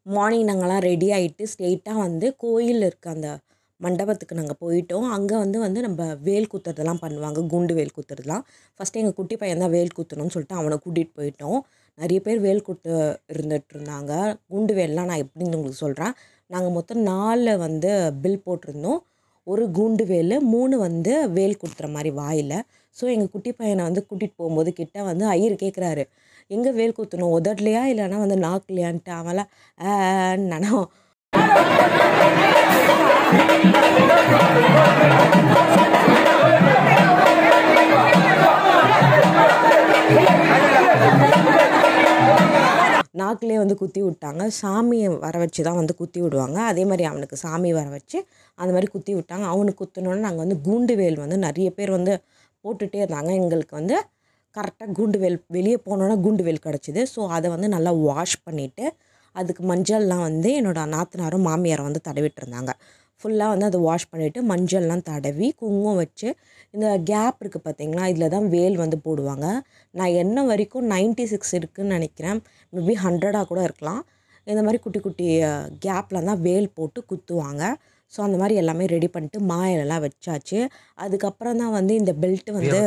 Morning நாங்கள்லாம் ready ஆகிட்டு ஸ்ட்ரெயிட்டாக வந்து கோயில் இருக்க அந்த மண்டபத்துக்கு நாங்கள் போயிட்டோம். அங்கே வந்து நம்ம வேல் குத்துறதெல்லாம் பண்ணுவாங்க, குண்டு வேல் குத்துறதுலாம். ஃபஸ்ட்டு எங்கள் குட்டி பையன் தான் வேல் குத்தணும்னு சொல்லிட்டு அவனை கூட்டிகிட்டு போயிட்டோம். நிறைய பேர் வேல் குத்து இருந்துகிட்டு இருந்தாங்க. குண்டு வேல்லாம் நான் எப்படின்னு உங்களுக்கு சொல்கிறேன். நாங்கள் மொத்தம் 4 வந்து பில் போட்டிருந்தோம். ஒரு குண்டு வேல், 3 வந்து வேல் குத்துற மாதிரி வாயில். ஸோ எங்கள் குட்டி பையனை வந்து கூட்டிகிட்டு போகும்போது கிட்ட வந்து ஐயர் கேட்குறாரு, எங்கே வேல் குத்தணும், உதடலையா இல்லைன்னா வந்து நாக்குலையான்ட்டு. அவன்லாம் நானும் நாக்கிலே வந்து குத்தி விட்டாங்க. சாமியை வர வச்சு தான் வந்து குத்தி விடுவாங்க. அதே மாதிரி அவனுக்கு சாமி வர வச்சு அந்த மாதிரி குத்தி விட்டாங்க. அவனுக்கு குத்தினோன்னு நாங்கள் வந்து கூண்டு வேல் வந்து நிறைய பேர் வந்து போட்டுகிட்டே இருந்தாங்க. எங்களுக்கு வந்து கரெக்டாக கூண்டு வேல் வெளியே போனோன்னா கூண்டு வேல் கிடச்சிது. ஸோ அதை வந்து நல்லா வாஷ் பண்ணிவிட்டு அதுக்கு மஞ்சள்லாம் வந்து என்னோடய நாத்தனாரும் மாமியாரை வந்து தடவிட்டு இருந்தாங்க. ஃபுல்லாக வந்து அதை வாஷ் பண்ணிவிட்டு மஞ்சள்லாம் தடவி குங்குமம் வச்சு இந்த கேப் இருக்குது பார்த்தீங்களா, இதில் தான் வேல் வந்து போடுவாங்க. நான் என்ன வரைக்கும் 96 இருக்குதுன்னு நினைக்கிறேன், மேபி 100 கூட இருக்கலாம். இந்த மாதிரி குட்டி குட்டி கேப்பில் தான் வேல் போட்டு குத்துவாங்க. ஸோ அந்த மாதிரி எல்லாமே ரெடி பண்ணிட்டு மாயிலெல்லாம் வச்சாச்சு. அதுக்கப்புறம் தான் வந்து இந்த பெல்ட்டு வந்து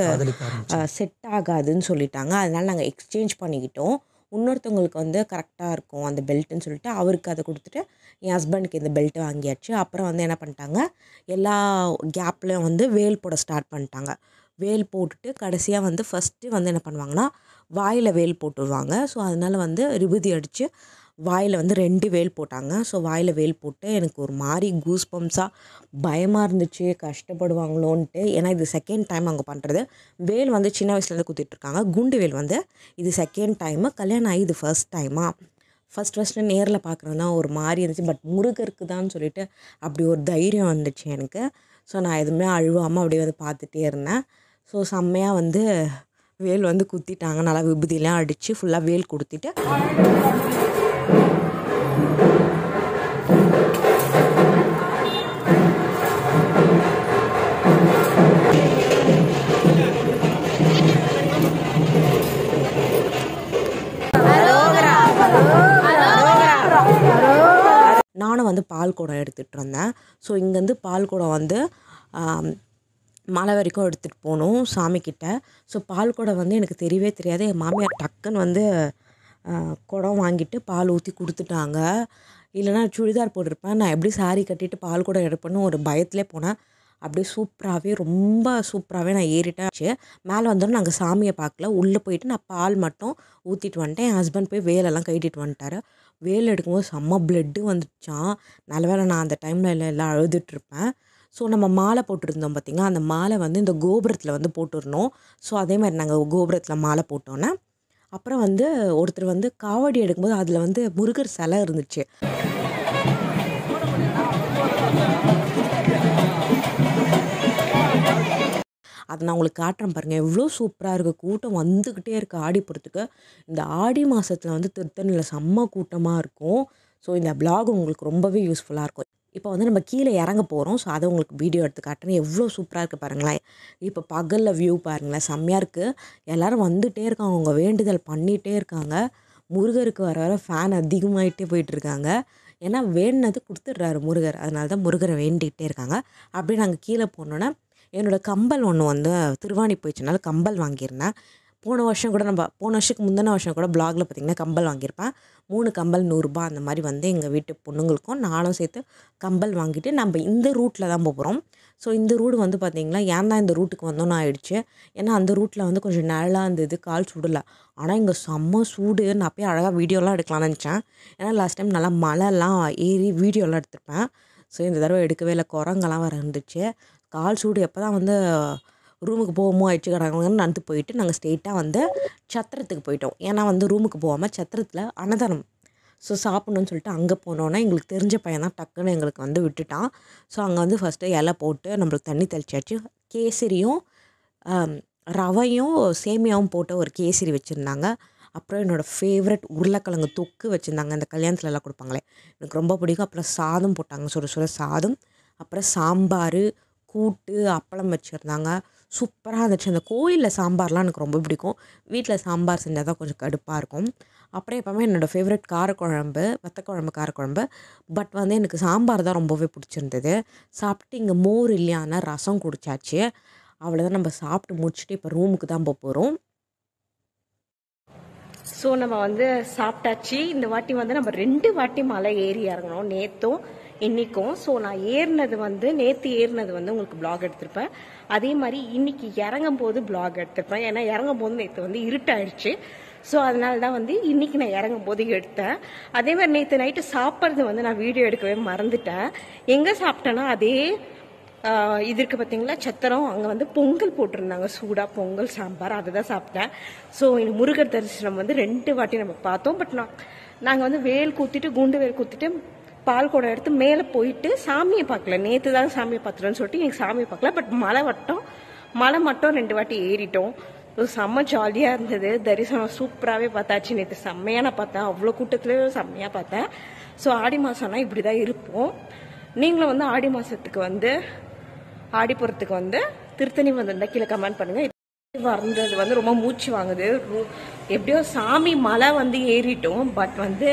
செட் ஆகாதுன்னு சொல்லிட்டாங்க. அதனால் நாங்கள் எக்ஸ்சேஞ்ச் பண்ணிக்கிட்டோம். இன்னொருத்தவங்களுக்கு வந்து கரெக்டாக இருக்கும் அந்த பெல்ட்டுன்னு சொல்லிட்டு அவருக்கு அதை கொடுத்துட்டு என் ஹஸ்பண்டுக்கு இந்த பெல்ட்டு வாங்கியாச்சு. அப்புறம் வந்து என்ன பண்ணிட்டாங்க, எல்லா கேப்லையும் வந்து வேல் போட ஸ்டார்ட் பண்ணிட்டாங்க. வேல் போட்டுட்டு கடைசியாக வந்து ஃபஸ்ட்டு வந்து என்ன பண்ணுவாங்கன்னா வாயில் வேல் போட்டுடுவாங்க. ஸோ அதனால் வந்து விபூதி அடித்து வாயில் வந்து 2 வேல் போட்டாங்க. ஸோ வாயில் வேல் போட்டு எனக்கு ஒரு மாதிரி கூஸ் பம்ப்ஸாக பயமாக இருந்துச்சு, கஷ்டப்படுவாங்களோன்ட்டு. ஏன்னா இது செகண்ட் டைம் அவங்க பண்ணுறது. வேல் வந்து சின்ன வயசுலேருந்து குத்திட்ருக்காங்க. குண்டு வேல் வந்து இது செகண்ட் டைமு. கல்யாணம் ஆகி இது ஃபர்ஸ்ட் டைமா. ஃபஸ்ட்டு நேரில் பார்க்குறது தான் ஒரு மாதிரி இருந்துச்சு. பட் முருகருக்கு தான் சொல்லிட்டு அப்படி ஒரு தைரியம் வந்துச்சு எனக்கு. ஸோ நான் எதுவுமே அழுவாமல் அப்படியே வந்து பார்த்துட்டே இருந்தேன். ஸோ செம்மையாக வந்து வேல் வந்து குத்திட்டாங்க. நல்லா விபூதிலாம் அடித்து ஃபுல்லாக வேல் கொடுத்துட்டு நானும் வந்து பால் குடம் எடுத்துகிட்டு இருந்தேன். ஸோ இங்கேருந்து பால் குடம் வந்து மலை வரைக்கும் எடுத்துகிட்டு போகணும் சாமிக்கிட்ட. ஸோ பால் குடம் வந்து எனக்கு தெரியவே தெரியாது. என் மாமியார் டக்குன்னு வந்து குடம் வாங்கிட்டு பால் ஊற்றி கொடுத்துட்டாங்க. இல்லைனா சுடிதார் போட்டிருப்பேன், நான் எப்படி சாரீ கட்டிட்டு பால் குடம் எடுப்பேன்னு ஒரு பயத்திலே போனேன். அப்படியே சூப்பராகவே ரொம்ப சூப்பராகவே நான் ஏறிட்டாச்சு. மேலே வந்தோடனே நாங்கள் சாமியை பார்க்கல. உள்ளே போயிட்டு நான் பால் மட்டும் ஊற்றிட்டு வந்துட்டேன். என் ஹஸ்பண்ட் போய் வேலெல்லாம் கட்டிட்டு வந்துட்டார். வேல் எடுக்கும்போது செம்ம பிளட்டு வந்துடுச்சான். நல்ல வேளை நான் அந்த டைமில் எல்லாம் அழுதுட்ருப்பேன். ஸோ நம்ம மாலை போட்டிருந்தோம் பார்த்திங்களா, அந்த மாலை வந்து இந்த கோபுரத்தில் வந்து போட்டுருந்தோம். ஸோ அதே மாதிரி நாங்கள் கோபுரத்தில் மாலை போட்டோன்னே அப்புறம் வந்து ஒருத்தர் வந்து காவடி எடுக்கும்போது அதில் வந்து முருகர் சிலை இருந்துச்சு. அதை நான் உங்களுக்கு காட்டுறேன் பாருங்கள், எவ்வளோ சூப்பராக இருக்குது. கூட்டம் வந்துக்கிட்டே இருக்குது ஆடிப்புறத்துக்கு. இந்த ஆடி மாதத்தில் வந்து திருத்தணியில் செம்ம கூட்டமாக இருக்கும். ஸோ இந்த ப்ளாக் உங்களுக்கு ரொம்பவே யூஸ்ஃபுல்லாக இருக்கும். இப்போ வந்து நம்ம கீழே இறங்க போகிறோம். ஸோ அதை உங்களுக்கு வீடியோ எடுத்து காட்டுறேன். எவ்வளோ சூப்பராக இருக்குது பாருங்களேன். இப்போ பகலில் வியூ பாருங்களேன், செம்மையாக இருக்குது. எல்லோரும் வந்துகிட்டே இருக்காங்க, அவங்க வேண்டுதல் பண்ணிகிட்டே இருக்காங்க. முருகருக்கு வர வர ஃபேன் அதிகமாகிட்டே போயிட்டுருக்காங்க. ஏன்னா வேண்டினது கொடுத்துட்றாரு முருகர். அதனால தான் முருகரை வேண்டிகிட்டே இருக்காங்க. அப்படியே நாங்கள் கீழே போனோன்னே என்னோடய கம்பல் ஒன்று வந்து திருவாணி போயிடுச்சுனால கம்பல் வாங்கியிருந்தேன். போன வருஷத்துக்கு முந்தின வருஷம் கூட ப்ளாகில் பார்த்திங்கன்னா கம்பல் வாங்கியிருப்பேன். 3 கம்பல் 100 ரூபா அந்த மாதிரி வந்து எங்கள் வீட்டு பொண்ணுங்களுக்கும் நானும் சேர்த்து கம்பல் வாங்கிட்டு நம்ம இந்த ரூட்டில் தான் போகிறோம். ஸோ இந்த ரூட் வந்து பார்த்திங்கன்னா ஏன் தான் இந்த ரூட்டுக்கு வந்தோன்னு ஆயிடுச்சு. ஏன்னா அந்த ரூட்டில் வந்து கொஞ்சம் நிழலாக இருந்தது, கால் சுடலை. ஆனால் இங்கே செம்ம சூடு. நான் அப்போயே அழகாக வீடியோலாம் எடுக்கலாம்னு நினச்சேன். ஏன்னா லாஸ்ட் டைம் நல்லா மழைலாம் ஏறி வீடியோலாம் எடுத்திருப்பேன். ஸோ இந்த தடவை எடுக்கவே இல்லை, குரங்கெல்லாம் வர இருந்துச்சு. கால் சூடு எப்போ தான் வந்து ரூமுக்கு போவோமோ ஆயிடுச்சு கிடக்குங்கன்னு நடந்து போயிட்டு நாங்கள் ஸ்ட்ரெயிட்டாக வந்து சத்திரத்துக்கு போயிட்டோம். ஏன்னா வந்து ரூமுக்கு போகாமல் சத்திரத்தில் அன்னதானம் ஸோ சாப்பிட்ணுன்னு சொல்லிட்டு அங்கே போனோன்னா எங்களுக்கு தெரிஞ்ச பையன் தான் டக்குன்னு எங்களுக்கு வந்து விட்டுட்டான். ஸோ அங்கே வந்து ஃபஸ்ட்டு இலை போட்டு நம்மளுக்கு தண்ணி தெளிச்சாச்சு. கேசரியும் ரவையும் சேமியாவும் போட்டு ஒரு கேசரி வச்சுருந்தாங்க. அப்புறம் என்னோடய ஃபேவரட் உருளைக்கிழங்கு தொக்கு வச்சுருந்தாங்க. இந்த கல்யாணத்துலலாம் கொடுப்பாங்களே, எனக்கு ரொம்ப பிடிக்கும். அப்புறம் சாதம் போட்டாங்க, சுட சுட சாதம். அப்புறம் சாம்பார், கூட்டு, அப்பளம் வச்சுருந்தாங்க. சூப்பராக இருந்துச்சு. அந்த கோயிலில் சாம்பார்லாம் எனக்கு ரொம்ப பிடிக்கும். வீட்டில் சாம்பார் செஞ்சால் தான் கொஞ்சம் கடுப்பாக இருக்கும். அப்புறம் எப்போவுமே என்னோடய favourite kara kuzhambu, vatha kuzhambu, kara kuzhambu. But வந்து எனக்கு சாம்பார் தான் ரொம்பவே பிடிச்சிருந்தது. சாப்பிட்டு இங்கே மோர் இல்லையானா ரசம் குடிச்சாச்சு. அவ்வளோதான், நம்ம சாப்பிட்டு முடிச்சுட்டு இப்போ ரூமுக்கு தான் போகிறோம். ஸோ நம்ம வந்து சாப்பிட்டாச்சு. இந்த வாட்டி வந்து நம்ம 2 வாட்டி மலை ஏறி இறங்கணும், நேற்றும் இன்னைக்கும். ஸோ நான் நேற்று ஏறினது வந்து உங்களுக்கு பிளாக் எடுத்திருப்பேன். அதே மாதிரி இன்னைக்கு இறங்கும் போது பிளாக் எடுத்திருப்பேன். ஏன்னா இறங்கும் போது நேற்று வந்து இருட்டாயிடுச்சு. ஸோ அதனால தான் வந்து இன்னைக்கு நான் இறங்கும் போது எடுத்தேன். அதே மாதிரி நேற்று நைட்டு சாப்பிட்றது வந்து நான் வீடியோ எடுக்கவே மறந்துட்டேன். எங்கே சாப்பிட்டேன்னா அதே இது இருக்குது பார்த்தீங்களா, சத்திரம். அங்கே வந்து பொங்கல் போட்டிருந்தாங்க, சூடாக பொங்கல் சாம்பார், அதுதான் சாப்பிட்டேன். ஸோ இந்த முருகர் தரிசனம் வந்து 2 வாட்டி நம்ம பார்த்தோம். பட் நாங்கள் வந்து வேல் கூத்திட்டு, குண்டு வேல் கூத்திட்டு, பால் குடம் எடுத்து மேலே போயிட்டு சாமியை பார்க்கல. நேற்று தான் சாமியை பார்த்துட்டோன்னு சொல்லிட்டு எனக்கு சாமியை பார்க்கல. பட் மலை மட்டும் 2 வாட்டி ஏறிட்டோம். ஸோ செம்ம ஜாலியாக இருந்தது. தரிசனம் சூப்பராகவே பார்த்தாச்சு. நேற்று செம்மையாக நான் பார்த்தேன், அவ்வளோ கூட்டத்துலேயே செம்மையாக பார்த்தேன். ஸோ ஆடி மாதம்னா இப்படி தான் இருப்போம். நீங்களும் வந்து ஆடி மாதத்துக்கு வந்து ஆடிப்புறத்துக்கு வந்து திருத்தணி வந்திருந்தா கீழே கமெண்ட் பண்ணுங்கள். வந்தது வந்து ரொம்ப மூச்சு வாங்குது. எப்படியோ சாமி மலை வந்து ஏறிட்டோம். பட் வந்து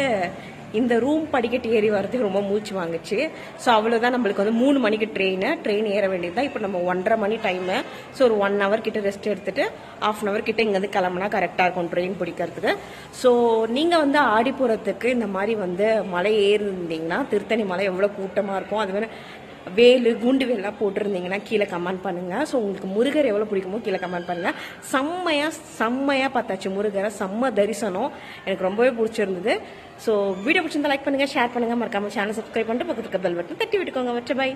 இந்த ரூம் படிக்கட்டு ஏறி வர்றது ரொம்ப மூச்சு வாங்குச்சு. ஸோ அவ்வளோதான், நம்மளுக்கு வந்து 3 மணிக்கு ட்ரெயின் ஏற வேண்டியது தான். இப்போ நம்ம 1:30 மணி டைமு. ஸோ ஒரு 1 ஹவர் கிட்ட ரெஸ்ட் எடுத்துட்டு 1/2 அன் ஹவர் கிட்ட இங்கேருந்து கிளம்புனா கரெக்டாக இருக்கும் ட்ரெயின் பிடிக்கிறதுக்கு. ஸோ நீங்கள் வந்து ஆடிப்புறத்துக்கு இந்த மாதிரி வந்து மலை ஏறிருந்தீங்கன்னா திருத்தணி மலை எவ்வளோ கூட்டமாக இருக்கும், அது மாதிரி வேலு குண்டு வேலாம் போட்டிருந்தீங்கன்னா கீழே கமெண்ட் பண்ணுங்கள். ஸோ உங்களுக்கு முருகர் எவ்வளோ பிடிக்குமோ கீழே கமெண்ட் பண்ணுங்கள். செம்மையாக பார்த்தாச்சு முருகரை. செம்ம தரிசனம், எனக்கு ரொம்பவே பிடிச்சிருந்தது. ஸோ வீடியோ பிடிச்சிருந்தா லைக் பண்ணுங்கள், ஷேர் பண்ணுங்கள், மறக்காமல் சேனல் சப்ஸ்கிரைப் பண்ணிட்டு பக்கத்துக்கு பெல் பட்டன் தட்டி விட்டுக்கோங்க. வச்ச பாய்.